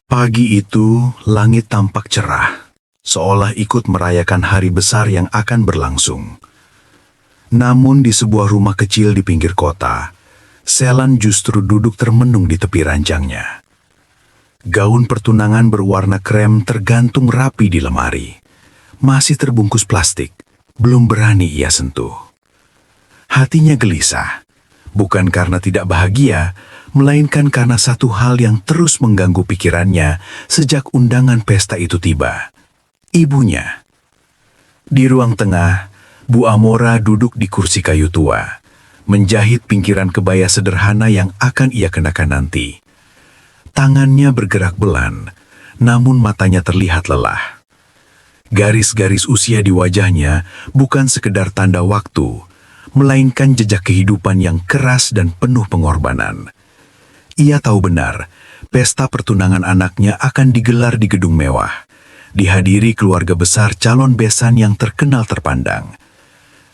Pagi itu, langit tampak cerah, seolah ikut merayakan hari besar yang akan berlangsung. Namun di sebuah rumah kecil di pinggir kota, Selen justru duduk termenung di tepi ranjangnya. Gaun pertunangan berwarna krem tergantung rapi di lemari. Masih terbungkus plastik, belum berani ia sentuh. Hatinya gelisah, bukan karena tidak bahagia, melainkan karena satu hal yang terus mengganggu pikirannya sejak undangan pesta itu tiba. Ibunya. Di ruang tengah, Bu Amora duduk di kursi kayu tua, menjahit pinggiran kebaya sederhana yang akan ia kenakan nanti. Tangannya bergerak belan, namun matanya terlihat lelah. Garis-garis usia di wajahnya bukan sekedar tanda waktu, melainkan jejak kehidupan yang keras dan penuh pengorbanan. Ia tahu benar, pesta pertunangan anaknya akan digelar di gedung mewah, dihadiri keluarga besar calon besan yang terkenal terpandang.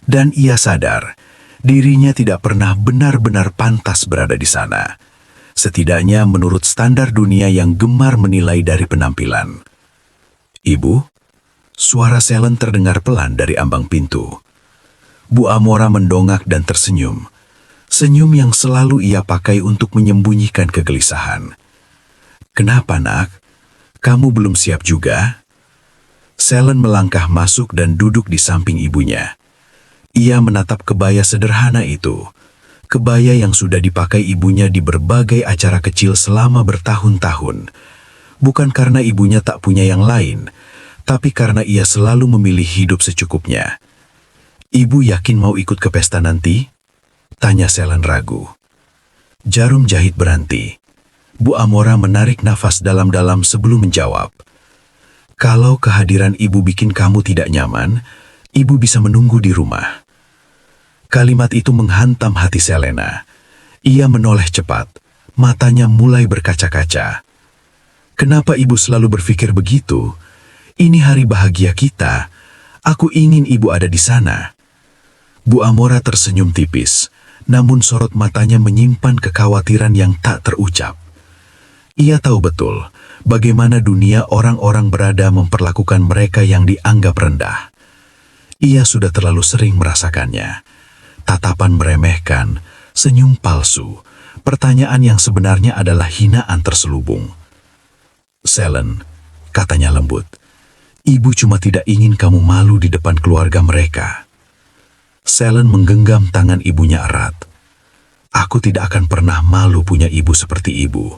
Dan ia sadar, dirinya tidak pernah benar-benar pantas berada di sana. Setidaknya menurut standar dunia yang gemar menilai dari penampilan. "Ibu?" Suara Selen terdengar pelan dari ambang pintu. Bu Amora mendongak dan tersenyum. Senyum yang selalu ia pakai untuk menyembunyikan kegelisahan. "Kenapa, Nak? Kamu belum siap juga?" Selen melangkah masuk dan duduk di samping ibunya. Ia menatap kebaya sederhana itu. Kebaya yang sudah dipakai ibunya di berbagai acara kecil selama bertahun-tahun. Bukan karena ibunya tak punya yang lain, tapi karena ia selalu memilih hidup secukupnya. "Ibu yakin mau ikut ke pesta nanti?" tanya Selen ragu. Jarum jahit berhenti. Bu Amora menarik nafas dalam-dalam sebelum menjawab. "Kalau kehadiran ibu bikin kamu tidak nyaman, ibu bisa menunggu di rumah." Kalimat itu menghantam hati Selena. Ia menoleh cepat, matanya mulai berkaca-kaca. "Kenapa ibu selalu berpikir begitu? Ini hari bahagia kita. Aku ingin ibu ada di sana." Bu Amora tersenyum tipis, namun sorot matanya menyimpan kekhawatiran yang tak terucap. Ia tahu betul bagaimana dunia orang-orang berada memperlakukan mereka yang dianggap rendah. Ia sudah terlalu sering merasakannya. Tatapan meremehkan, senyum palsu, pertanyaan yang sebenarnya adalah hinaan terselubung. "Selen," katanya lembut, "ibu cuma tidak ingin kamu malu di depan keluarga mereka." Selen menggenggam tangan ibunya erat. "Aku tidak akan pernah malu punya ibu seperti ibu."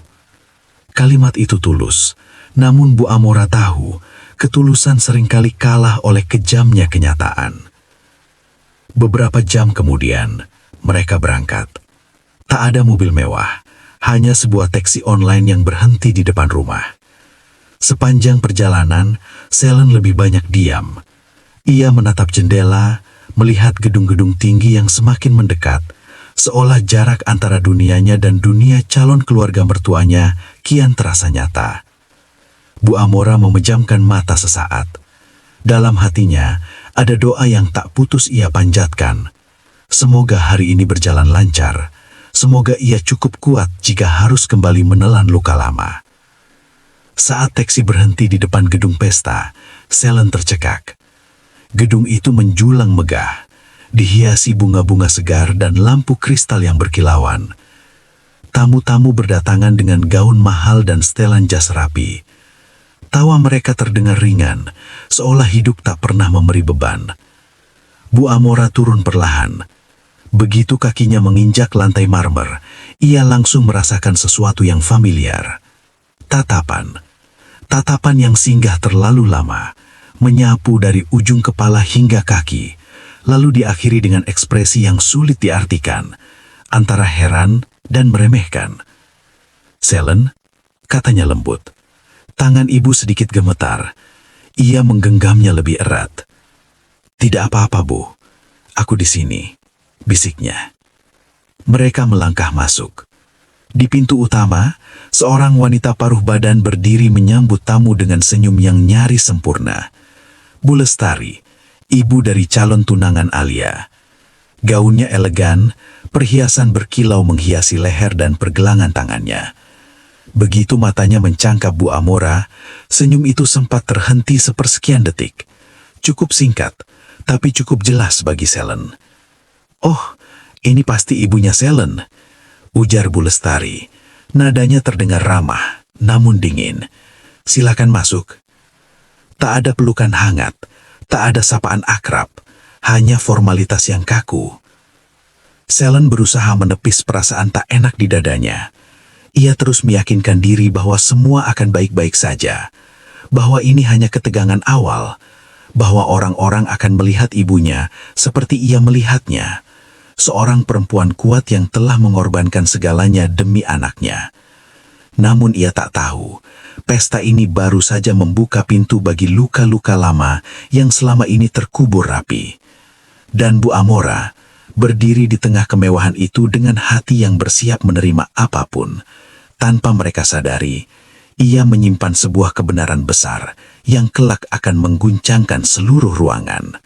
Kalimat itu tulus, namun Bu Amora tahu ketulusan seringkali kalah oleh kejamnya kenyataan. Beberapa jam kemudian, mereka berangkat. Tak ada mobil mewah, hanya sebuah taksi online yang berhenti di depan rumah. Sepanjang perjalanan, Selen lebih banyak diam. Ia menatap jendela, melihat gedung-gedung tinggi yang semakin mendekat, seolah jarak antara dunianya dan dunia calon keluarga mertuanya kian terasa nyata. Bu Amora memejamkan mata sesaat. Dalam hatinya, ada doa yang tak putus ia panjatkan. Semoga hari ini berjalan lancar. Semoga ia cukup kuat jika harus kembali menelan luka lama. Saat taksi berhenti di depan gedung pesta, Selen tercekak. Gedung itu menjulang megah, dihiasi bunga-bunga segar dan lampu kristal yang berkilauan. Tamu-tamu berdatangan dengan gaun mahal dan setelan jas rapi. Tawa mereka terdengar ringan, seolah hidup tak pernah memberi beban. Bu Amora turun perlahan. Begitu kakinya menginjak lantai marmer, ia langsung merasakan sesuatu yang familiar. Tatapan. Tatapan yang singgah terlalu lama, menyapu dari ujung kepala hingga kaki, lalu diakhiri dengan ekspresi yang sulit diartikan, antara heran dan meremehkan. "Selen," katanya lembut. Tangan ibu sedikit gemetar. Ia menggenggamnya lebih erat. "Tidak apa-apa, Bu. Aku di sini," bisiknya. Mereka melangkah masuk. Di pintu utama, seorang wanita paruh badan berdiri menyambut tamu dengan senyum yang nyaris sempurna. Bu Lestari, ibu dari calon tunangan Alia. Gaunnya elegan, perhiasan berkilau menghiasi leher dan pergelangan tangannya. Begitu matanya mencangkap Bu Amora, senyum itu sempat terhenti sepersekian detik. Cukup singkat, tapi cukup jelas bagi Selen. "Oh, ini pasti ibunya Selen," ujar Bu Lestari. Nadanya terdengar ramah, namun dingin. "Silakan masuk." Tak ada pelukan hangat, tak ada sapaan akrab, hanya formalitas yang kaku. Selen berusaha menepis perasaan tak enak di dadanya. Ia terus meyakinkan diri bahwa semua akan baik-baik saja, bahwa ini hanya ketegangan awal, bahwa orang-orang akan melihat ibunya seperti ia melihatnya, seorang perempuan kuat yang telah mengorbankan segalanya demi anaknya. Namun ia tak tahu, pesta ini baru saja membuka pintu bagi luka-luka lama yang selama ini terkubur rapi. Dan Bu Amora berdiri di tengah kemewahan itu dengan hati yang bersiap menerima apapun. Tanpa mereka sadari, ia menyimpan sebuah kebenaran besar yang kelak akan mengguncangkan seluruh ruangan.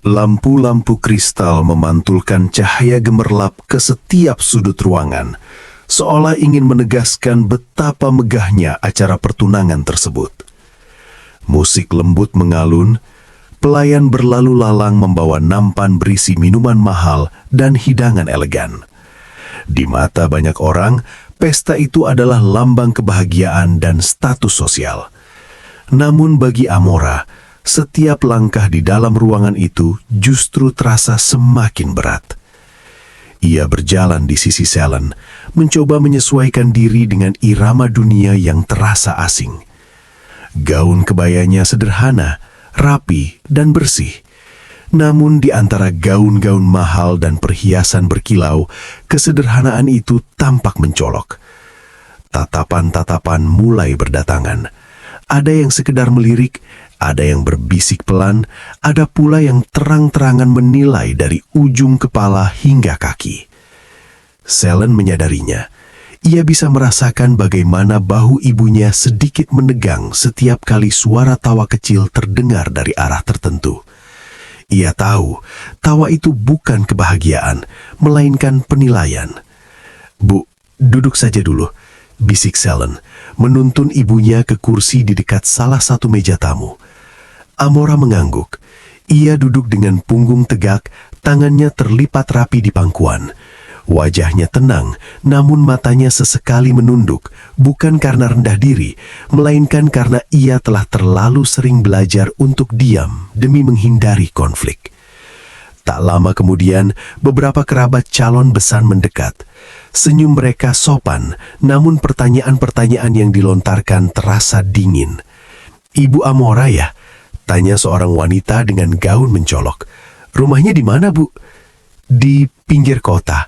Lampu-lampu kristal memantulkan cahaya gemerlap ke setiap sudut ruangan, seolah ingin menegaskan betapa megahnya acara pertunangan tersebut. Musik lembut mengalun, pelayan berlalu lalang membawa nampan berisi minuman mahal dan hidangan elegan. Di mata banyak orang, pesta itu adalah lambang kebahagiaan dan status sosial. Namun bagi Amora, setiap langkah di dalam ruangan itu justru terasa semakin berat. Ia berjalan di sisi Selen, mencoba menyesuaikan diri dengan irama dunia yang terasa asing. Gaun kebayanya sederhana, rapi, dan bersih. Namun di antara gaun-gaun mahal dan perhiasan berkilau, kesederhanaan itu tampak mencolok. Tatapan-tatapan mulai berdatangan. Ada yang sekedar melirik, ada yang berbisik pelan, ada pula yang terang-terangan menilai dari ujung kepala hingga kaki. Selen menyadarinya. Ia bisa merasakan bagaimana bahu ibunya sedikit menegang setiap kali suara tawa kecil terdengar dari arah tertentu. Ia tahu, tawa itu bukan kebahagiaan, melainkan penilaian. "Bu, duduk saja dulu," bisik Selen, menuntun ibunya ke kursi di dekat salah satu meja tamu. Amora mengangguk. Ia duduk dengan punggung tegak, tangannya terlipat rapi di pangkuan. Wajahnya tenang, namun matanya sesekali menunduk, bukan karena rendah diri, melainkan karena ia telah terlalu sering belajar untuk diam demi menghindari konflik. Tak lama kemudian, beberapa kerabat calon besan mendekat. Senyum mereka sopan, namun pertanyaan-pertanyaan yang dilontarkan terasa dingin. "Ibu Amora ya?" tanya seorang wanita dengan gaun mencolok. "Rumahnya di mana, Bu?" "Di pinggir kota."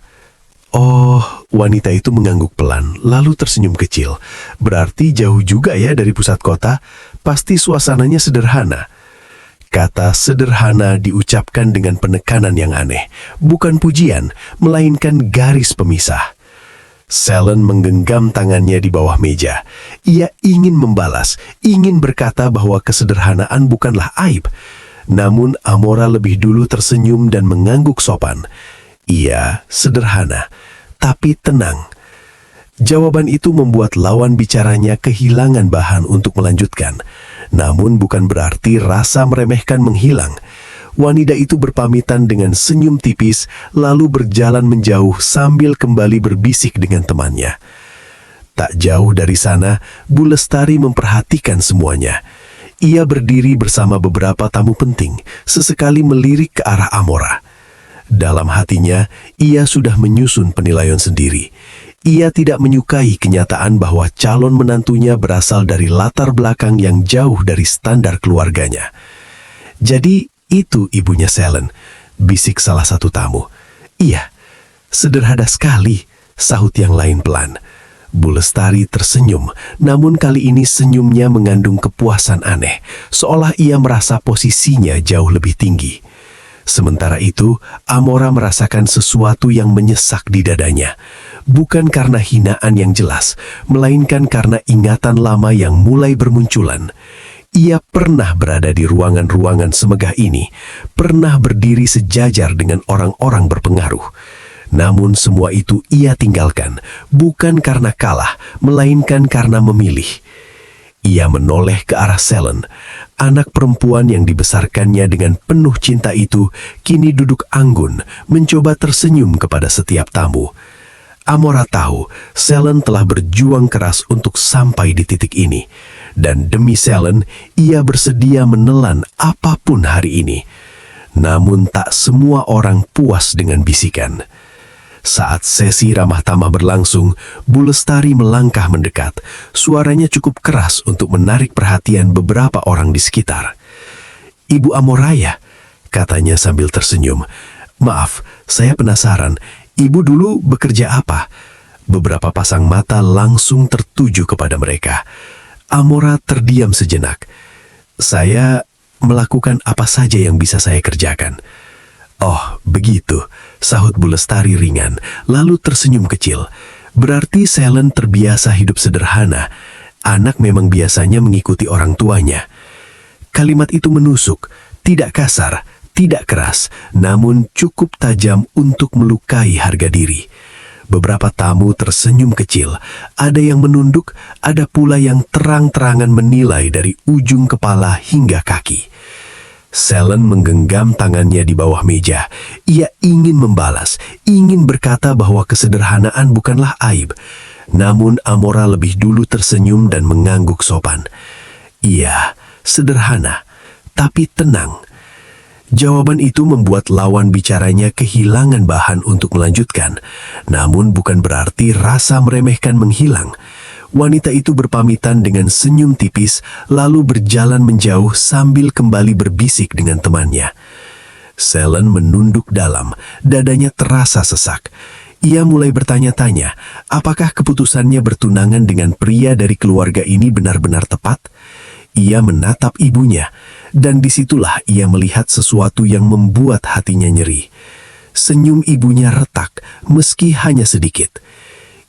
"Oh," wanita itu mengangguk pelan, lalu tersenyum kecil. "Berarti jauh juga ya dari pusat kota? Pasti suasananya sederhana." Kata sederhana diucapkan dengan penekanan yang aneh, bukan pujian, melainkan garis pemisah. Selen menggenggam tangannya di bawah meja. Ia ingin membalas, ingin berkata bahwa kesederhanaan bukanlah aib. Namun Amora lebih dulu tersenyum dan mengangguk sopan. Ia sederhana, tapi tenang. Jawaban itu membuat lawan bicaranya kehilangan bahan untuk melanjutkan. Namun bukan berarti rasa meremehkan menghilang. Wanita itu berpamitan dengan senyum tipis, lalu berjalan menjauh sambil kembali berbisik dengan temannya. Tak jauh dari sana, Bu Lestari memperhatikan semuanya. Ia berdiri bersama beberapa tamu penting, sesekali melirik ke arah Amora. Dalam hatinya, ia sudah menyusun penilaian sendiri. Ia tidak menyukai kenyataan bahwa calon menantunya berasal dari latar belakang yang jauh dari standar keluarganya. "Jadi, itu ibunya Selen," bisik salah satu tamu. "Iya, sederhana sekali," sahut yang lain pelan. Bu Lestari tersenyum, namun kali ini senyumnya mengandung kepuasan aneh, seolah ia merasa posisinya jauh lebih tinggi. Sementara itu, Amora merasakan sesuatu yang menyesak di dadanya. Bukan karena hinaan yang jelas, melainkan karena ingatan lama yang mulai bermunculan. Ia pernah berada di ruangan-ruangan semegah ini, pernah berdiri sejajar dengan orang-orang berpengaruh. Namun semua itu ia tinggalkan, bukan karena kalah, melainkan karena memilih. Ia menoleh ke arah Selen. Anak perempuan yang dibesarkannya dengan penuh cinta itu kini duduk anggun, mencoba tersenyum kepada setiap tamu. Amora tahu Selen telah berjuang keras untuk sampai di titik ini. Dan demi Selen, ia bersedia menelan apapun hari ini. Namun tak semua orang puas dengan bisikan. Saat sesi ramah tamah berlangsung, Bu Lestari melangkah mendekat. Suaranya cukup keras untuk menarik perhatian beberapa orang di sekitar. "Ibu Amoraya," katanya sambil tersenyum. "Maaf, saya penasaran. Ibu dulu bekerja apa?" Beberapa pasang mata langsung tertuju kepada mereka. Amora terdiam sejenak. "Saya melakukan apa saja yang bisa saya kerjakan." "Oh, begitu," sahut Bu Lestari ringan, lalu tersenyum kecil. "Berarti Selen terbiasa hidup sederhana. Anak memang biasanya mengikuti orang tuanya." Kalimat itu menusuk, tidak kasar, tidak keras, namun cukup tajam untuk melukai harga diri. Beberapa tamu tersenyum kecil, ada yang menunduk, ada pula yang terang-terangan menilai dari ujung kepala hingga kaki. Selen menggenggam tangannya di bawah meja. Ia ingin membalas, ingin berkata bahwa kesederhanaan bukanlah aib. Namun Amora lebih dulu tersenyum dan mengangguk sopan. "Iya, sederhana, tapi tenang." Jawaban itu membuat lawan bicaranya kehilangan bahan untuk melanjutkan. Namun bukan berarti rasa meremehkan menghilang. Wanita itu berpamitan dengan senyum tipis, lalu berjalan menjauh sambil kembali berbisik dengan temannya. Selen menunduk dalam, dadanya terasa sesak. Ia mulai bertanya-tanya, apakah keputusannya bertunangan dengan pria dari keluarga ini benar-benar tepat? Ia menatap ibunya, dan disitulah ia melihat sesuatu yang membuat hatinya nyeri. Senyum ibunya retak, meski hanya sedikit.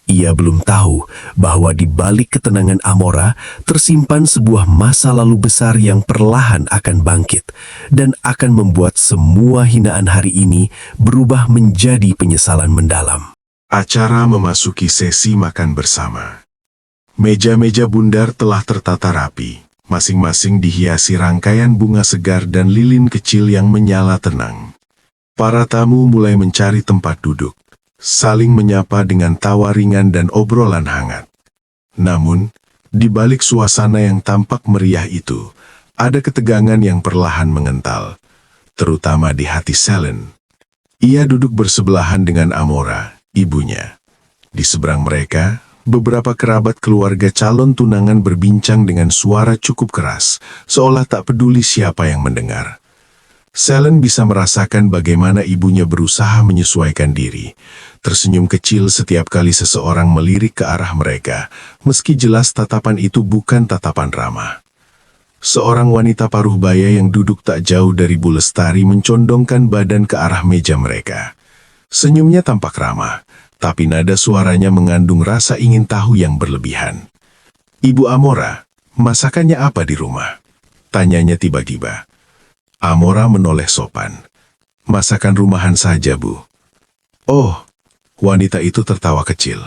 Ia belum tahu bahwa di balik ketenangan Amora tersimpan sebuah masa lalu besar yang perlahan akan bangkit dan akan membuat semua hinaan hari ini berubah menjadi penyesalan mendalam. Acara memasuki sesi makan bersama. Meja-meja bundar telah tertata rapi, masing-masing dihiasi rangkaian bunga segar dan lilin kecil yang menyala tenang. Para tamu mulai mencari tempat duduk, saling menyapa dengan tawa ringan dan obrolan hangat. Namun, di balik suasana yang tampak meriah itu, ada ketegangan yang perlahan mengental, terutama di hati Selen. Ia duduk bersebelahan dengan Amora, ibunya. Di seberang mereka, beberapa kerabat keluarga calon tunangan berbincang dengan suara cukup keras, seolah tak peduli siapa yang mendengar. Selen bisa merasakan bagaimana ibunya berusaha menyesuaikan diri, tersenyum kecil setiap kali seseorang melirik ke arah mereka, meski jelas tatapan itu bukan tatapan ramah. Seorang wanita paruh baya yang duduk tak jauh dari Bu Lestari mencondongkan badan ke arah meja mereka. Senyumnya tampak ramah, tapi nada suaranya mengandung rasa ingin tahu yang berlebihan. "Ibu Amora, masakannya apa di rumah?" tanyanya tiba-tiba. Amora menoleh sopan. "Masakan rumahan saja, Bu." "Oh," wanita itu tertawa kecil.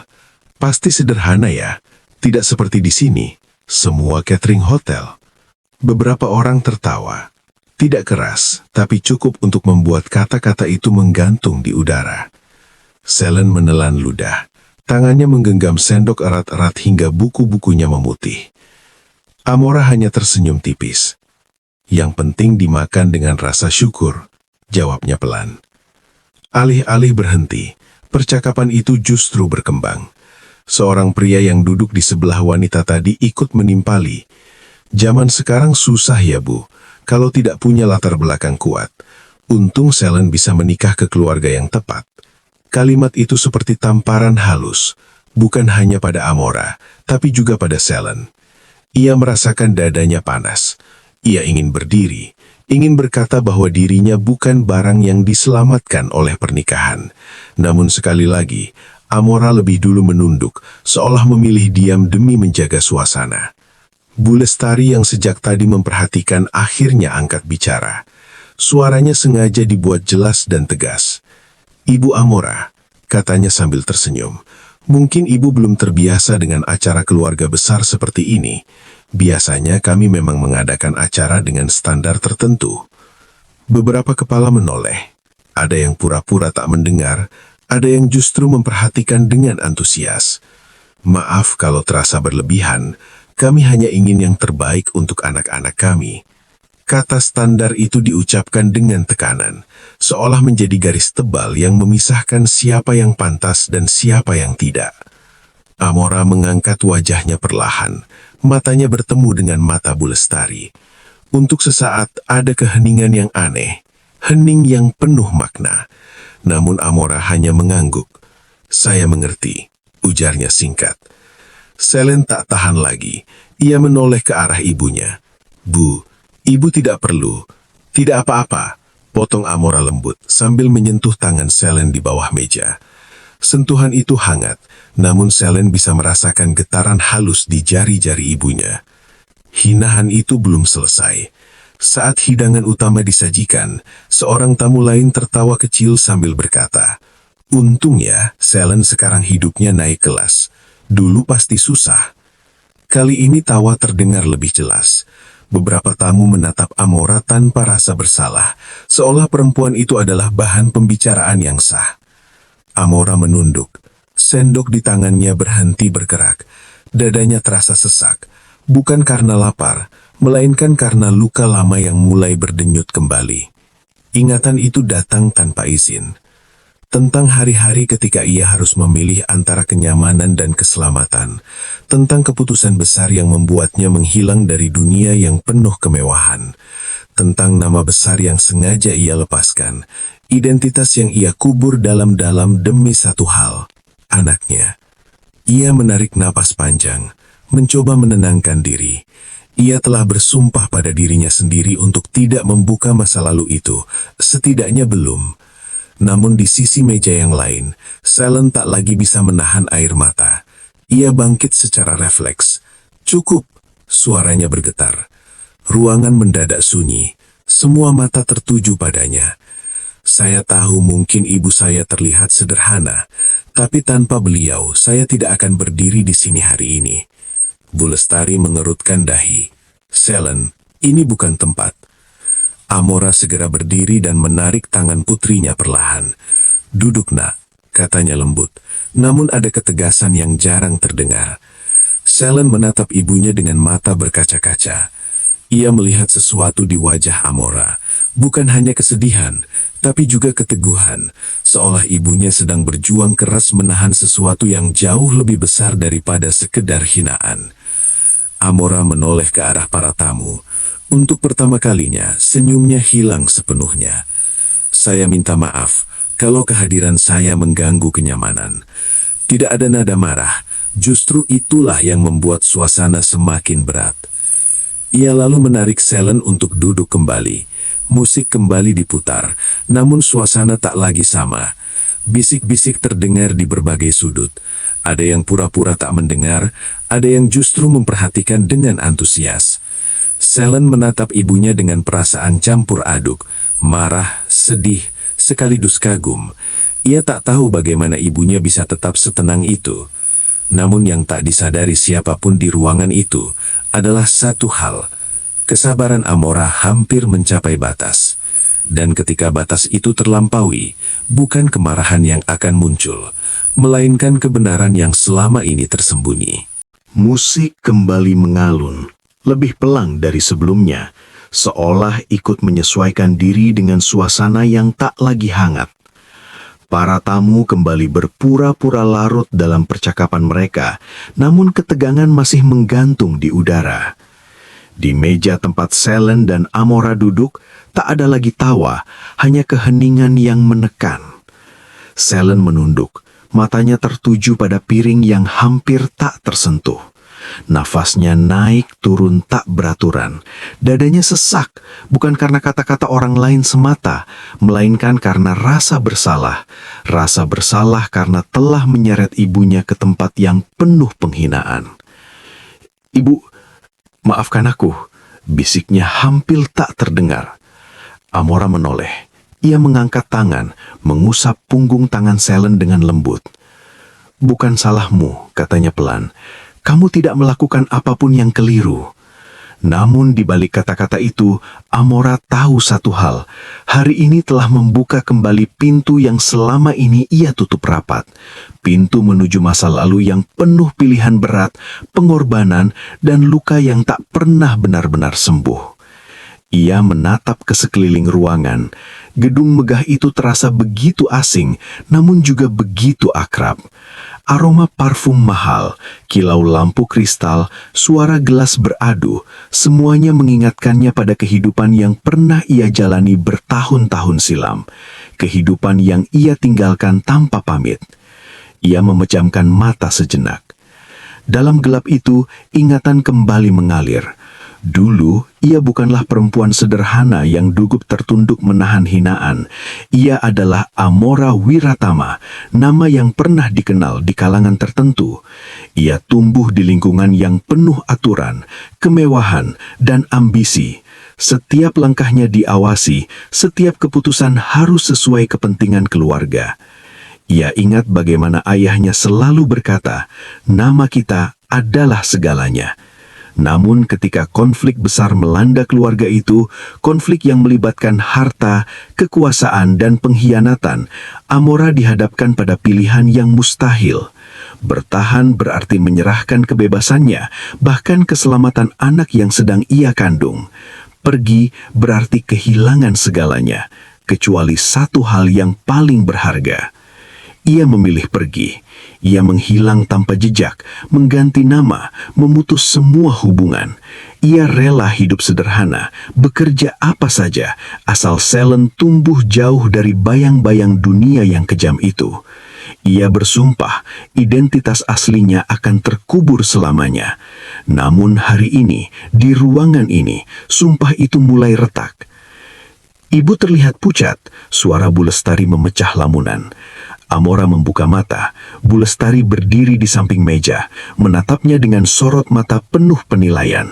"Pasti sederhana ya, tidak seperti di sini, semua catering hotel." Beberapa orang tertawa. Tidak keras, tapi cukup untuk membuat kata-kata itu menggantung di udara. Selen menelan ludah. Tangannya menggenggam sendok erat-erat hingga buku-bukunya memutih. Amora hanya tersenyum tipis. "Yang penting dimakan dengan rasa syukur," jawabnya pelan. Alih-alih berhenti, percakapan itu justru berkembang. Seorang pria yang duduk di sebelah wanita tadi ikut menimpali. "Zaman sekarang susah ya, Bu, kalau tidak punya latar belakang kuat. Untung Selen bisa menikah ke keluarga yang tepat." Kalimat itu seperti tamparan halus, bukan hanya pada Amora, tapi juga pada Selen. Ia merasakan dadanya panas. Ia ingin berdiri, ingin berkata bahwa dirinya bukan barang yang diselamatkan oleh pernikahan. Namun sekali lagi, Amora lebih dulu menunduk, seolah memilih diam demi menjaga suasana. Bu Lestari yang sejak tadi memperhatikan akhirnya angkat bicara. Suaranya sengaja dibuat jelas dan tegas. "Ibu Amora, katanya sambil tersenyum. Mungkin ibu belum terbiasa dengan acara keluarga besar seperti ini. Biasanya kami memang mengadakan acara dengan standar tertentu. Beberapa kepala menoleh. Ada yang pura-pura tak mendengar, ada yang justru memperhatikan dengan antusias. Maaf kalau terasa berlebihan, kami hanya ingin yang terbaik untuk anak-anak kami. Kata standar itu diucapkan dengan tekanan, seolah menjadi garis tebal yang memisahkan siapa yang pantas dan siapa yang tidak. Amora mengangkat wajahnya perlahan, matanya bertemu dengan mata Bu Lestari. Untuk sesaat ada keheningan yang aneh, hening yang penuh makna. Namun Amora hanya mengangguk. "Saya mengerti," ujarnya singkat. Selen tak tahan lagi. Ia menoleh ke arah ibunya. "Bu, ibu tidak perlu." "Tidak apa-apa," potong Amora lembut sambil menyentuh tangan Selen di bawah meja. Sentuhan itu hangat, namun Selen bisa merasakan getaran halus di jari-jari ibunya. Hinaan itu belum selesai. Saat hidangan utama disajikan, seorang tamu lain tertawa kecil sambil berkata, "Untung ya, Selen sekarang hidupnya naik kelas. Dulu pasti susah." Kali ini tawa terdengar lebih jelas. Beberapa tamu menatap Amora tanpa rasa bersalah, seolah perempuan itu adalah bahan pembicaraan yang sah. Amora menunduk. Sendok di tangannya berhenti bergerak. Dadanya terasa sesak, bukan karena lapar, melainkan karena luka lama yang mulai berdenyut kembali. Ingatan itu datang tanpa izin. Tentang hari-hari ketika ia harus memilih antara kenyamanan dan keselamatan. Tentang keputusan besar yang membuatnya menghilang dari dunia yang penuh kemewahan. Tentang nama besar yang sengaja ia lepaskan. Identitas yang ia kubur dalam-dalam demi satu hal, anaknya. Ia menarik napas panjang, mencoba menenangkan diri. Ia telah bersumpah pada dirinya sendiri untuk tidak membuka masa lalu itu, setidaknya belum. Namun di sisi meja yang lain, Selen tak lagi bisa menahan air mata. Ia bangkit secara refleks. "Cukup," suaranya bergetar. Ruangan mendadak sunyi, semua mata tertuju padanya. "Saya tahu mungkin ibu saya terlihat sederhana, tapi tanpa beliau saya tidak akan berdiri di sini hari ini." Bu Lestari mengerutkan dahi. "Selen, ini bukan tempat." Amora segera berdiri dan menarik tangan putrinya perlahan. "Duduk, Nak," katanya lembut, namun ada ketegasan yang jarang terdengar. Selen menatap ibunya dengan mata berkaca-kaca. Ia melihat sesuatu di wajah Amora, bukan hanya kesedihan, tapi juga keteguhan, seolah ibunya sedang berjuang keras menahan sesuatu yang jauh lebih besar daripada sekedar hinaan. Amora menoleh ke arah para tamu. Untuk pertama kalinya, senyumnya hilang sepenuhnya. "Saya minta maaf kalau kehadiran saya mengganggu kenyamanan." Tidak ada nada marah, justru itulah yang membuat suasana semakin berat. Ia lalu menarik Selen untuk duduk kembali. Musik kembali diputar, namun suasana tak lagi sama. Bisik-bisik terdengar di berbagai sudut. Ada yang pura-pura tak mendengar, ada yang justru memperhatikan dengan antusias. Selen menatap ibunya dengan perasaan campur aduk, marah, sedih, sekaligus kagum. Ia tak tahu bagaimana ibunya bisa tetap setenang itu. Namun yang tak disadari siapapun di ruangan itu adalah satu hal. Kesabaran Amora hampir mencapai batas. Dan ketika batas itu terlampaui, bukan kemarahan yang akan muncul, melainkan kebenaran yang selama ini tersembunyi. Musik kembali mengalun, lebih pelan dari sebelumnya, seolah ikut menyesuaikan diri dengan suasana yang tak lagi hangat. Para tamu kembali berpura-pura larut dalam percakapan mereka, namun ketegangan masih menggantung di udara. Di meja tempat Selen dan Amora duduk, tak ada lagi tawa, hanya keheningan yang menekan. Selen menunduk, matanya tertuju pada piring yang hampir tak tersentuh. Nafasnya naik turun tak beraturan. Dadanya sesak, bukan karena kata-kata orang lain semata, melainkan karena rasa bersalah. Rasa bersalah karena telah menyeret ibunya ke tempat yang penuh penghinaan. "Ibu, maafkan aku," bisiknya hampir tak terdengar. Amora menoleh. Ia mengangkat tangan, mengusap punggung tangan Selen dengan lembut. "Bukan salahmu," katanya pelan. "Kamu tidak melakukan apapun yang keliru." Namun di balik kata-kata itu, Amora tahu satu hal. Hari ini telah membuka kembali pintu yang selama ini ia tutup rapat. Pintu menuju masa lalu yang penuh pilihan berat, pengorbanan, dan luka yang tak pernah benar-benar sembuh. Ia menatap ke sekeliling ruangan. Gedung megah itu terasa begitu asing, namun juga begitu akrab. Aroma parfum mahal, kilau lampu kristal, suara gelas beradu, semuanya mengingatkannya pada kehidupan yang pernah ia jalani bertahun-tahun silam. Kehidupan yang ia tinggalkan tanpa pamit. Ia memejamkan mata sejenak. Dalam gelap itu, ingatan kembali mengalir. Dulu, ia bukanlah perempuan sederhana yang gugup tertunduk menahan hinaan. Ia adalah Amora Wiratama, nama yang pernah dikenal di kalangan tertentu. Ia tumbuh di lingkungan yang penuh aturan, kemewahan, dan ambisi. Setiap langkahnya diawasi, setiap keputusan harus sesuai kepentingan keluarga. Ia ingat bagaimana ayahnya selalu berkata, "Nama kita adalah segalanya." Namun ketika konflik besar melanda keluarga itu, konflik yang melibatkan harta, kekuasaan, dan pengkhianatan, Amora dihadapkan pada pilihan yang mustahil. Bertahan berarti menyerahkan kebebasannya, bahkan keselamatan anak yang sedang ia kandung. Pergi berarti kehilangan segalanya, kecuali satu hal yang paling berharga. Ia memilih pergi. Ia menghilang tanpa jejak, mengganti nama, memutus semua hubungan. Ia rela hidup sederhana, bekerja apa saja, asal Selen tumbuh jauh dari bayang-bayang dunia yang kejam itu. Ia bersumpah identitas aslinya akan terkubur selamanya. Namun hari ini, di ruangan ini, sumpah itu mulai retak. Ibu terlihat pucat, suara Bu Lestari memecah lamunan. Amora membuka mata. Bu Lestari berdiri di samping meja, menatapnya dengan sorot mata penuh penilaian.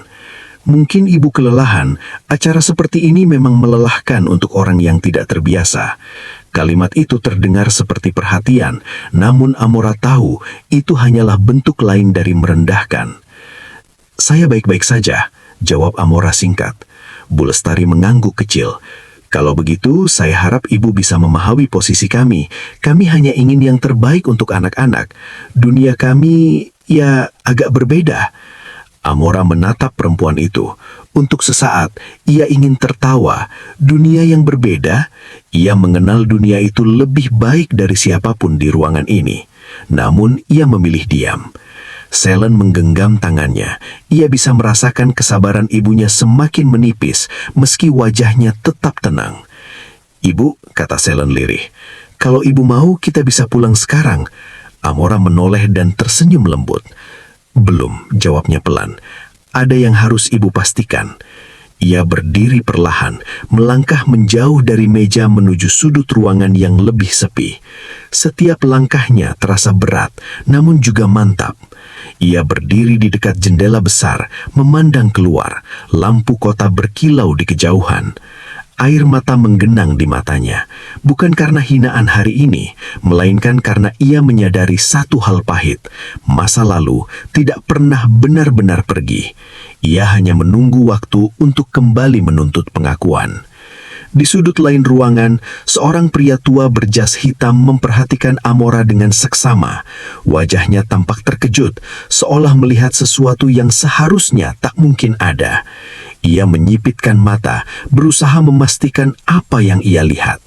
"Mungkin ibu kelelahan, acara seperti ini memang melelahkan untuk orang yang tidak terbiasa." Kalimat itu terdengar seperti perhatian, namun Amora tahu itu hanyalah bentuk lain dari merendahkan. "Saya baik-baik saja," jawab Amora singkat. Bu Lestari mengangguk kecil. "Kalau begitu, saya harap ibu bisa memahami posisi kami. Kami hanya ingin yang terbaik untuk anak-anak. Dunia kami, ya, agak berbeda." Amora menatap perempuan itu. Untuk sesaat, ia ingin tertawa. Dunia yang berbeda? Ia mengenal dunia itu lebih baik dari siapapun di ruangan ini. Namun, ia memilih diam. Selen menggenggam tangannya. Ia bisa merasakan kesabaran ibunya semakin menipis, meski wajahnya tetap tenang. "Ibu," kata Selen lirih, "kalau ibu mau kita bisa pulang sekarang." Amora menoleh dan tersenyum lembut. "Belum," jawabnya pelan. "Ada yang harus ibu pastikan." Ia berdiri perlahan, melangkah menjauh dari meja menuju sudut ruangan yang lebih sepi. Setiap langkahnya terasa berat, namun juga mantap. Ia berdiri di dekat jendela besar, memandang keluar. Lampu kota berkilau di kejauhan. Air mata menggenang di matanya, bukan karena hinaan hari ini, melainkan karena ia menyadari satu hal pahit. Masa lalu tidak pernah benar-benar pergi. Ia hanya menunggu waktu untuk kembali menuntut pengakuan. Di sudut lain ruangan, seorang pria tua berjas hitam memperhatikan Amora dengan seksama. Wajahnya tampak terkejut, seolah melihat sesuatu yang seharusnya tak mungkin ada. Ia menyipitkan mata, berusaha memastikan apa yang ia lihat.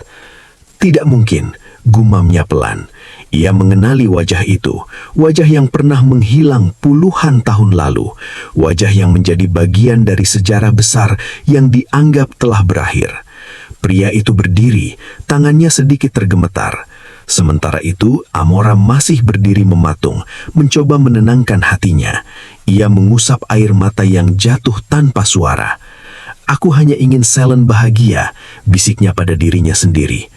"Tidak mungkin," gumamnya pelan. Ia mengenali wajah itu, wajah yang pernah menghilang puluhan tahun lalu, wajah yang menjadi bagian dari sejarah besar yang dianggap telah berakhir. Pria itu berdiri, tangannya sedikit tergemetar. Sementara itu, Amora masih berdiri mematung, mencoba menenangkan hatinya. Ia mengusap air mata yang jatuh tanpa suara. "Aku hanya ingin Selen bahagia," bisiknya pada dirinya sendiri.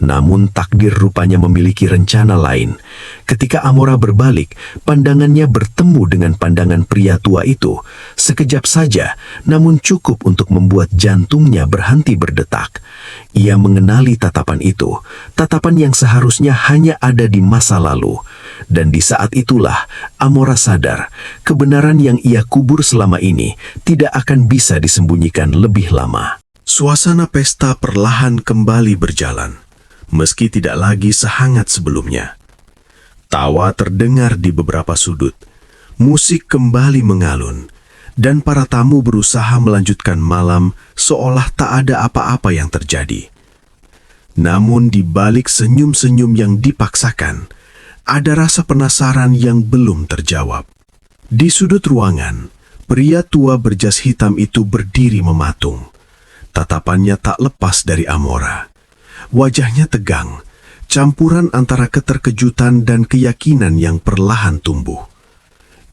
Namun takdir rupanya memiliki rencana lain. Ketika Amora berbalik, pandangannya bertemu dengan pandangan pria tua itu. Sekejap saja, namun cukup untuk membuat jantungnya berhenti berdetak. Ia mengenali tatapan itu, tatapan yang seharusnya hanya ada di masa lalu. Dan di saat itulah, Amora sadar, kebenaran yang ia kubur selama ini tidak akan bisa disembunyikan lebih lama. Suasana pesta perlahan kembali berjalan. Meski tidak lagi sehangat sebelumnya. Tawa terdengar di beberapa sudut, musik kembali mengalun, dan para tamu berusaha melanjutkan malam seolah tak ada apa-apa yang terjadi. Namun di balik senyum-senyum yang dipaksakan, ada rasa penasaran yang belum terjawab. Di sudut ruangan, pria tua berjas hitam itu berdiri mematung. Tatapannya tak lepas dari Amora. Wajahnya tegang, campuran antara keterkejutan dan keyakinan yang perlahan tumbuh.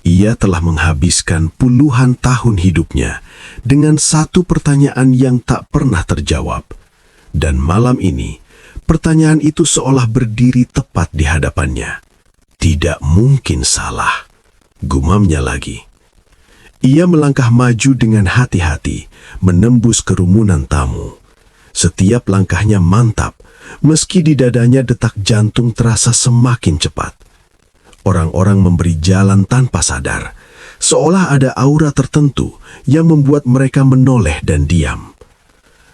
Ia telah menghabiskan puluhan tahun hidupnya dengan satu pertanyaan yang tak pernah terjawab. Dan malam ini, pertanyaan itu seolah berdiri tepat di hadapannya. Tidak mungkin salah, gumamnya lagi. Ia melangkah maju dengan hati-hati, menembus kerumunan tamu. Setiap langkahnya mantap, meski di dadanya detak jantung terasa semakin cepat. Orang-orang memberi jalan tanpa sadar, seolah ada aura tertentu yang membuat mereka menoleh dan diam.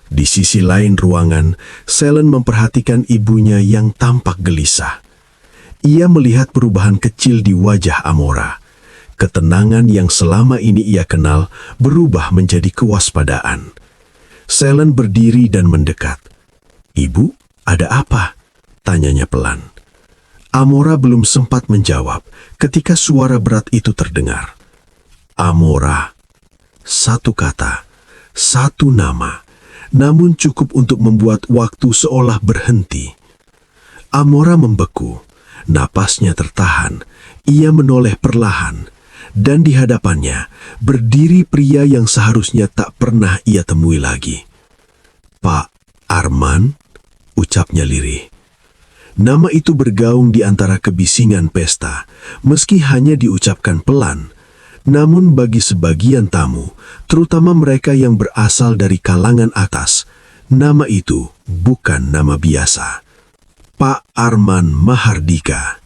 Di sisi lain ruangan, Selen memperhatikan ibunya yang tampak gelisah. Ia melihat perubahan kecil di wajah Amora. Ketenangan yang selama ini ia kenal berubah menjadi kewaspadaan. Selen berdiri dan mendekat. "Ibu, ada apa?" tanyanya pelan. Amora belum sempat menjawab ketika suara berat itu terdengar. Amora. Satu kata, satu nama, namun cukup untuk membuat waktu seolah berhenti. Amora membeku, napasnya tertahan, ia menoleh perlahan, dan di hadapannya berdiri pria yang seharusnya tak pernah ia temui lagi. "Pak Arman," ucapnya lirih. Nama itu bergaung di antara kebisingan pesta, meski hanya diucapkan pelan. Namun bagi sebagian tamu, terutama mereka yang berasal dari kalangan atas, nama itu bukan nama biasa. Pak Arman Mahardika,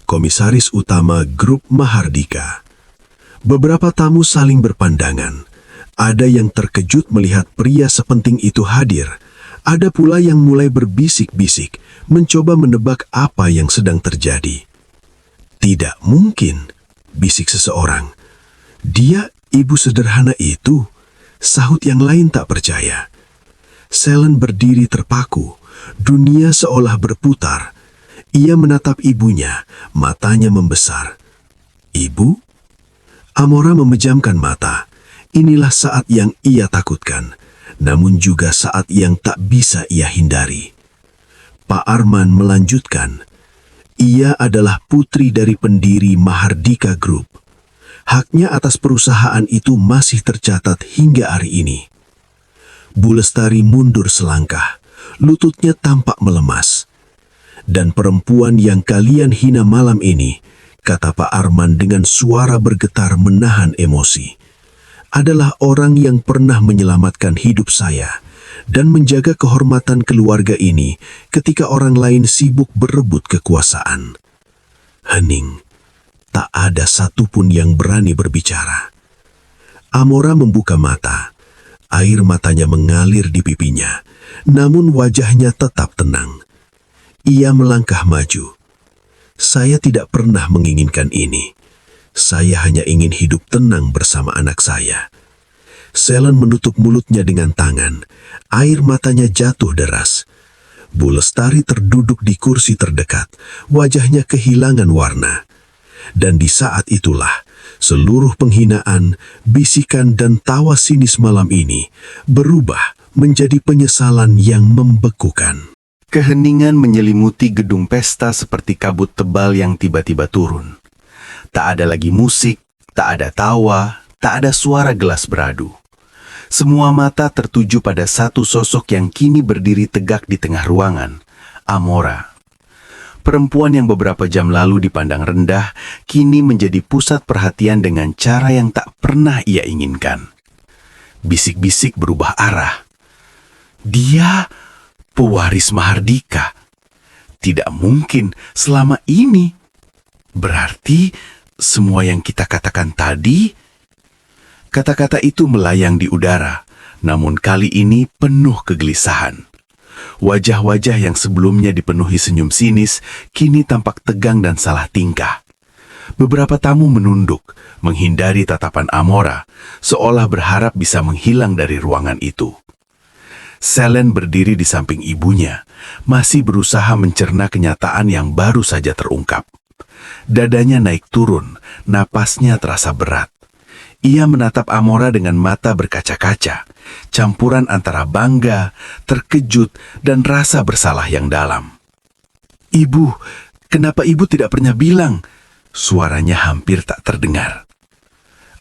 komisaris utama grup Mahardika. Beberapa tamu saling berpandangan. Ada yang terkejut melihat pria sepenting itu hadir. Ada pula yang mulai berbisik-bisik, mencoba menebak apa yang sedang terjadi. "Tidak mungkin," bisik seseorang. "Dia ibu sederhana itu," sahut yang lain tak percaya. Selen berdiri terpaku, dunia seolah berputar. Ia menatap ibunya, matanya membesar. "Ibu?" Amora memejamkan mata. Inilah saat yang ia takutkan, namun juga saat yang tak bisa ia hindari. Pak Arman melanjutkan, "Ia adalah putri dari pendiri Mahardika Group. Haknya atas perusahaan itu masih tercatat hingga hari ini." Bu Lestari mundur selangkah, lututnya tampak melemas. "Dan perempuan yang kalian hina malam ini," kata Pak Arman dengan suara bergetar menahan emosi, "adalah orang yang pernah menyelamatkan hidup saya dan menjaga kehormatan keluarga ini ketika orang lain sibuk berebut kekuasaan." Hening. Tak ada satupun yang berani berbicara. Amora membuka mata. Air matanya mengalir di pipinya, namun wajahnya tetap tenang. Ia melangkah maju. "Saya tidak pernah menginginkan ini. Saya hanya ingin hidup tenang bersama anak saya." Selen menutup mulutnya dengan tangan. Air matanya jatuh deras. Bu Lestari terduduk di kursi terdekat. Wajahnya kehilangan warna. Dan di saat itulah, seluruh penghinaan, bisikan dan tawa sinis malam ini berubah menjadi penyesalan yang membekukan. Keheningan menyelimuti gedung pesta seperti kabut tebal yang tiba-tiba turun. Tak ada lagi musik, tak ada tawa, tak ada suara gelas beradu. Semua mata tertuju pada satu sosok yang kini berdiri tegak di tengah ruangan. Amora. Perempuan yang beberapa jam lalu dipandang rendah, kini menjadi pusat perhatian dengan cara yang tak pernah ia inginkan. Bisik-bisik berubah arah. Dia pewaris Mahardika. Tidak mungkin selama ini. Berarti semua yang kita katakan tadi, kata-kata itu melayang di udara, namun kali ini penuh kegelisahan. Wajah-wajah yang sebelumnya dipenuhi senyum sinis, kini tampak tegang dan salah tingkah. Beberapa tamu menunduk, menghindari tatapan Amora, seolah berharap bisa menghilang dari ruangan itu. Selene berdiri di samping ibunya, masih berusaha mencerna kenyataan yang baru saja terungkap. Dadanya naik turun, napasnya terasa berat. Ia menatap Amora dengan mata berkaca-kaca, campuran antara bangga, terkejut, dan rasa bersalah yang dalam. "Ibu, kenapa ibu tidak pernah bilang?" Suaranya hampir tak terdengar.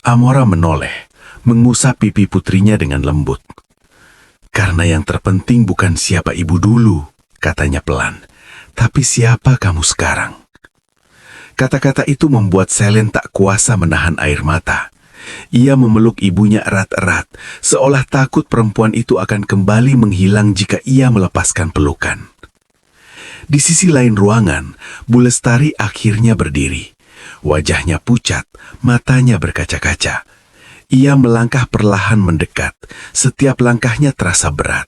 Amora menoleh, mengusap pipi putrinya dengan lembut. "Karena yang terpenting bukan siapa ibu dulu," katanya pelan, "tapi siapa kamu sekarang." Kata-kata itu membuat Selene tak kuasa menahan air mata. Ia memeluk ibunya erat-erat, seolah takut perempuan itu akan kembali menghilang jika ia melepaskan pelukan. Di sisi lain ruangan, Bu Lestari akhirnya berdiri. Wajahnya pucat, matanya berkaca-kaca. Ia melangkah perlahan mendekat, setiap langkahnya terasa berat.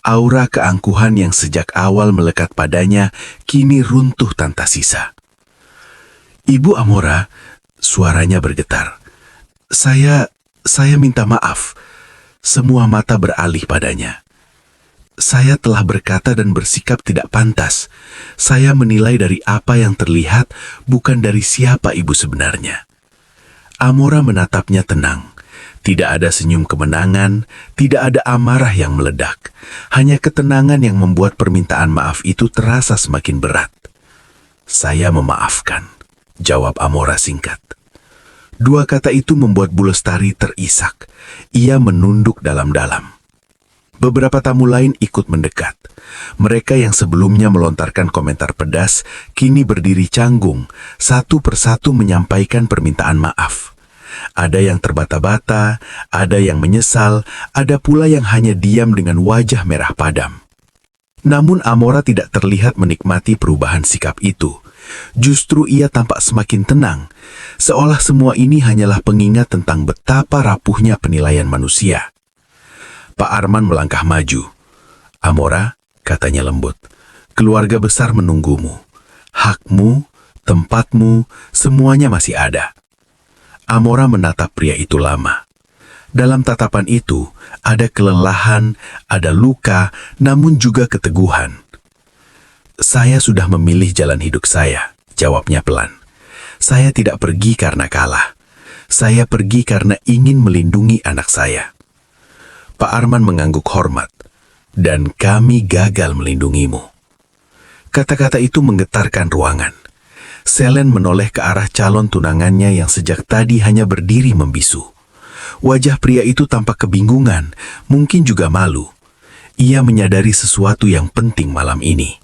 Aura keangkuhan yang sejak awal melekat padanya kini runtuh tanpa sisa. "Ibu Amora," suaranya bergetar. Saya minta maaf." Semua mata beralih padanya. "Saya telah berkata dan bersikap tidak pantas. Saya menilai dari apa yang terlihat, bukan dari siapa ibu sebenarnya." Amora menatapnya tenang. Tidak ada senyum kemenangan, tidak ada amarah yang meledak. Hanya ketenangan yang membuat permintaan maaf itu terasa semakin berat. "Saya memaafkan," jawab Amora singkat. Dua kata itu membuat Bu Lestari terisak. Ia menunduk dalam-dalam. Beberapa tamu lain ikut mendekat. Mereka yang sebelumnya melontarkan komentar pedas, kini berdiri canggung, satu persatu menyampaikan permintaan maaf. Ada yang terbata-bata, ada yang menyesal, ada pula yang hanya diam dengan wajah merah padam. Namun Amora tidak terlihat menikmati perubahan sikap itu. Justru ia tampak semakin tenang, seolah semua ini hanyalah pengingat tentang betapa rapuhnya penilaian manusia. Pak Arman melangkah maju. "Amora," katanya lembut, "keluarga besar menunggumu. Hakmu, tempatmu, semuanya masih ada." Amora menatap pria itu lama. Dalam tatapan itu, ada kelelahan, ada luka, namun juga keteguhan. "Saya sudah memilih jalan hidup saya," jawabnya pelan. "Saya tidak pergi karena kalah. Saya pergi karena ingin melindungi anak saya." Pak Arman mengangguk hormat. "Dan kami gagal melindungimu." Kata-kata itu menggetarkan ruangan. Selene menoleh ke arah calon tunangannya yang sejak tadi hanya berdiri membisu. Wajah pria itu tampak kebingungan, mungkin juga malu. Ia menyadari sesuatu yang penting malam ini,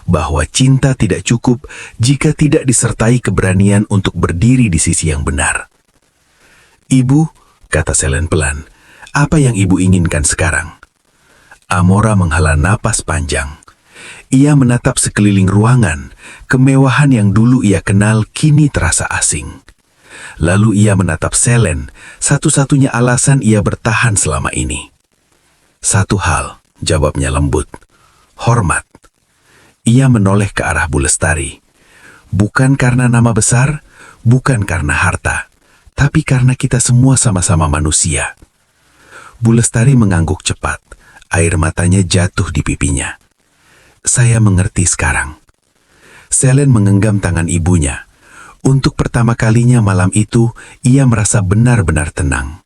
bahwa cinta tidak cukup jika tidak disertai keberanian untuk berdiri di sisi yang benar. "Ibu," kata Selene pelan, "apa yang ibu inginkan sekarang?" Amora menghela napas panjang. Ia menatap sekeliling ruangan, kemewahan yang dulu ia kenal kini terasa asing. Lalu ia menatap Selene, satu-satunya alasan ia bertahan selama ini. "Satu hal," jawabnya lembut, "hormat." Ia menoleh ke arah Bu Lestari. "Bukan karena nama besar, bukan karena harta, tapi karena kita semua sama-sama manusia." Bu Lestari mengangguk cepat, air matanya jatuh di pipinya. "Saya mengerti sekarang." Selene menggenggam tangan ibunya. Untuk pertama kalinya malam itu, ia merasa benar-benar tenang.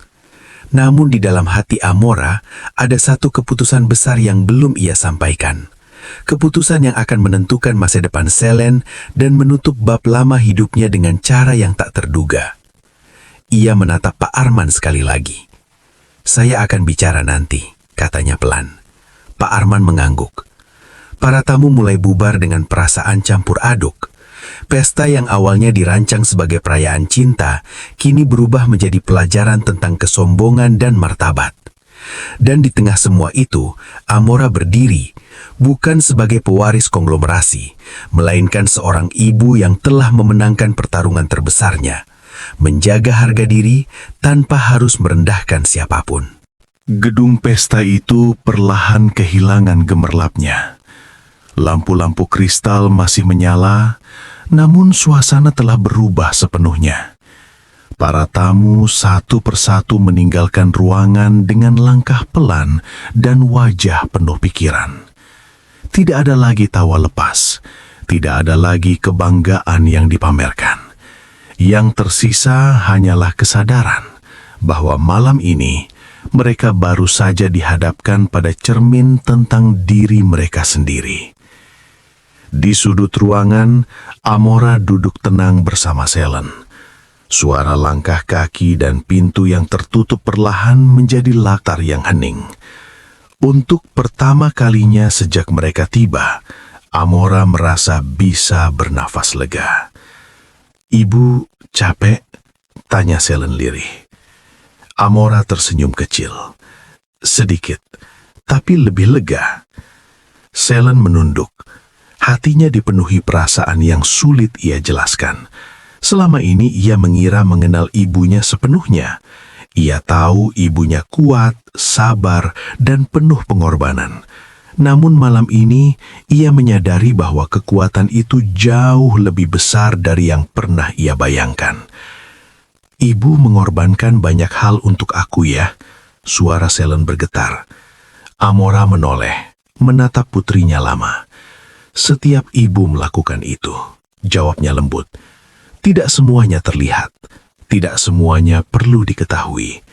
Namun di dalam hati Amora, ada satu keputusan besar yang belum ia sampaikan. Keputusan yang akan menentukan masa depan Selene dan menutup bab lama hidupnya dengan cara yang tak terduga. Ia menatap Pak Arman sekali lagi. "Saya akan bicara nanti," katanya pelan. Pak Arman mengangguk. Para tamu mulai bubar dengan perasaan campur aduk. Pesta yang awalnya dirancang sebagai perayaan cinta, kini berubah menjadi pelajaran tentang kesombongan dan martabat. Dan di tengah semua itu, Amora berdiri, bukan sebagai pewaris konglomerasi, melainkan seorang ibu yang telah memenangkan pertarungan terbesarnya, menjaga harga diri tanpa harus merendahkan siapapun. Gedung pesta itu perlahan kehilangan gemerlapnya. Lampu-lampu kristal masih menyala, namun suasana telah berubah sepenuhnya. Para tamu satu persatu meninggalkan ruangan dengan langkah pelan dan wajah penuh pikiran. Tidak ada lagi tawa lepas, tidak ada lagi kebanggaan yang dipamerkan. Yang tersisa hanyalah kesadaran bahwa malam ini mereka baru saja dihadapkan pada cermin tentang diri mereka sendiri. Di sudut ruangan, Amora duduk tenang bersama Selen. Suara langkah kaki dan pintu yang tertutup perlahan menjadi latar yang hening. Untuk pertama kalinya sejak mereka tiba, Amora merasa bisa bernafas lega. "Ibu capek?" tanya Selen lirih. Amora tersenyum kecil. "Sedikit, tapi lebih lega." Selen menunduk. Hatinya dipenuhi perasaan yang sulit ia jelaskan. Selama ini ia mengira mengenal ibunya sepenuhnya. Ia tahu ibunya kuat, sabar, dan penuh pengorbanan. Namun malam ini ia menyadari bahwa kekuatan itu jauh lebih besar dari yang pernah ia bayangkan. "Ibu mengorbankan banyak hal untuk aku ya," suara Selen bergetar. Amora menoleh, menatap putrinya lama. "Setiap ibu melakukan itu," jawabnya lembut. "Tidak semuanya terlihat, tidak semuanya perlu diketahui."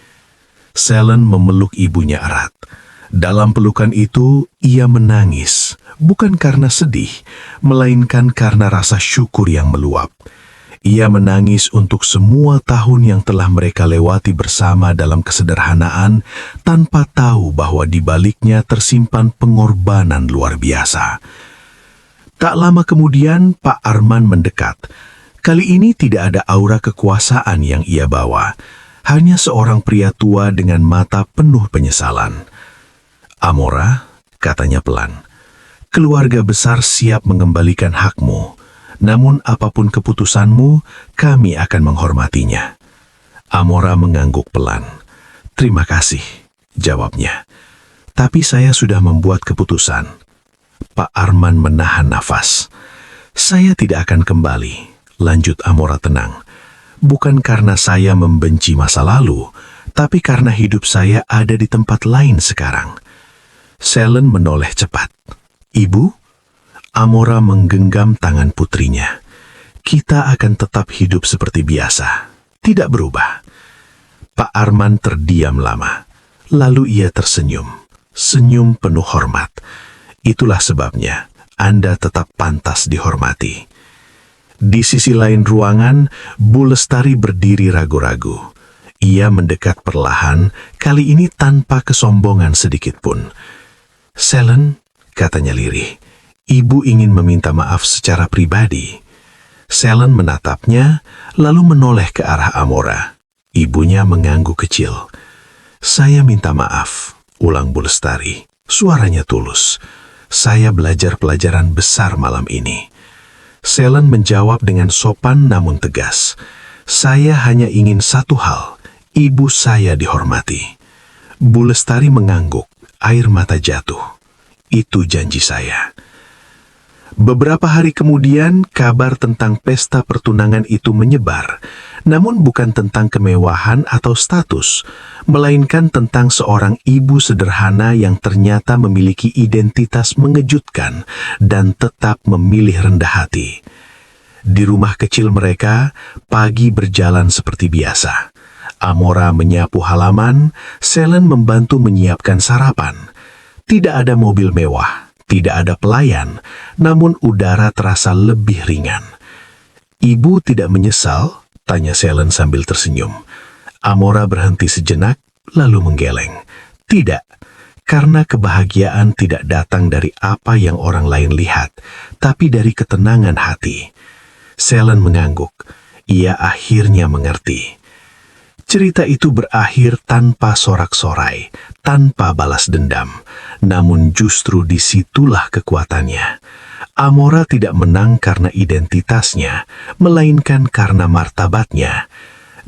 Selen memeluk ibunya erat. Dalam pelukan itu, ia menangis, bukan karena sedih, melainkan karena rasa syukur yang meluap. Ia menangis untuk semua tahun yang telah mereka lewati bersama dalam kesederhanaan, tanpa tahu bahwa di baliknya tersimpan pengorbanan luar biasa. Tak lama kemudian, Pak Arman mendekat. Kali ini tidak ada aura kekuasaan yang ia bawa, hanya seorang pria tua dengan mata penuh penyesalan. "Amora," katanya pelan, "keluarga besar siap mengembalikan hakmu, namun apapun keputusanmu, kami akan menghormatinya." Amora mengangguk pelan. "Terima kasih," jawabnya. "Tapi saya sudah membuat keputusan." Pak Arman menahan nafas. "Saya tidak akan kembali," lanjut Amora tenang. "Bukan karena saya membenci masa lalu, tapi karena hidup saya ada di tempat lain sekarang." Selen menoleh cepat. "Ibu?" Amora menggenggam tangan putrinya. "Kita akan tetap hidup seperti biasa, tidak berubah." Pak Arman terdiam lama. Lalu ia tersenyum, senyum penuh hormat. "Itulah sebabnya Anda tetap pantas dihormati." Di sisi lain ruangan, Bu Lestari berdiri ragu-ragu. Ia mendekat perlahan, kali ini tanpa kesombongan sedikit pun. "Selen," katanya lirih, "Ibu ingin meminta maaf secara pribadi." Selen menatapnya, lalu menoleh ke arah Amora. Ibunya mengangguk kecil. "Saya minta maaf," ulang Bu Lestari. Suaranya tulus. "Saya belajar pelajaran besar malam ini." Selen menjawab dengan sopan namun tegas. "Saya hanya ingin satu hal, ibu saya dihormati." Bu Lestari mengangguk, air mata jatuh. "Itu janji saya." Beberapa hari kemudian, kabar tentang pesta pertunangan itu menyebar, namun bukan tentang kemewahan atau status, melainkan tentang seorang ibu sederhana yang ternyata memiliki identitas mengejutkan dan tetap memilih rendah hati. Di rumah kecil mereka, pagi berjalan seperti biasa. Amora menyapu halaman, Selen membantu menyiapkan sarapan. Tidak ada mobil mewah, tidak ada pelayan, namun udara terasa lebih ringan. "Ibu tidak menyesal?" tanya Selen sambil tersenyum. Amora berhenti sejenak, lalu menggeleng. "Tidak, Karena kebahagiaan tidak datang dari apa yang orang lain lihat, tapi dari ketenangan hati. Selen mengangguk. Ia akhirnya mengerti. Cerita itu berakhir tanpa sorak-sorai, tanpa balas dendam. Namun justru disitulah kekuatannya. Amora tidak menang karena identitasnya, melainkan karena martabatnya.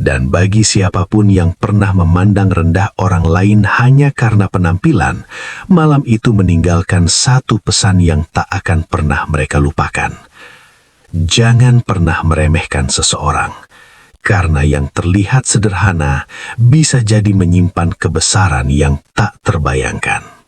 Dan bagi siapapun yang pernah memandang rendah orang lain hanya karena penampilan, malam itu meninggalkan satu pesan yang tak akan pernah mereka lupakan. Jangan pernah meremehkan seseorang, karena yang terlihat sederhana bisa jadi menyimpan kebesaran yang tak terbayangkan.